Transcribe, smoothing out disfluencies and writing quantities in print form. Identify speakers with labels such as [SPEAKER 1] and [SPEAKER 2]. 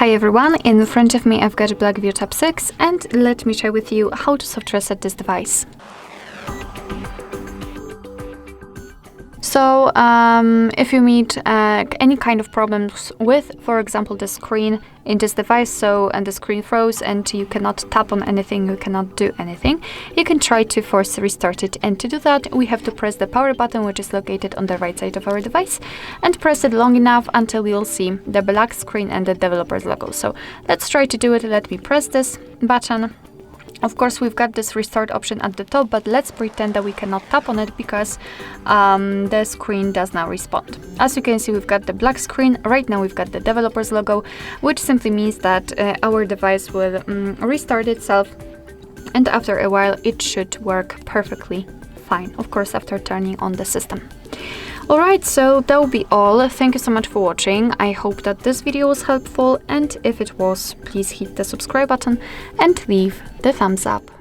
[SPEAKER 1] Hi everyone, in front of me I've got Blackview Tab 6 and let me share with you how to soft reset this device. So if you meet any kind of problems with, for example, the screen in this device, and the screen froze and you cannot tap on anything, you cannot do anything, you can try to force restart it. And to do that, we have to press the power button, which is located on the right side of our device, and press it long enough until you'll see the black screen and the developer's logo. So let's try to do it. Let me press this button. Of course, we've got this restart option at the top, but let's pretend that we cannot tap on it because the screen does not respond. As you can see, we've got the black screen. Right now, we've got the developer's logo, which simply means that our device will restart itself, and after a while, it should work perfectly fine. Of course, after turning on the system. Alright, so that will be all. Thank you so much for watching. I hope that this video was helpful, and if it was, please hit the subscribe button and leave the thumbs up.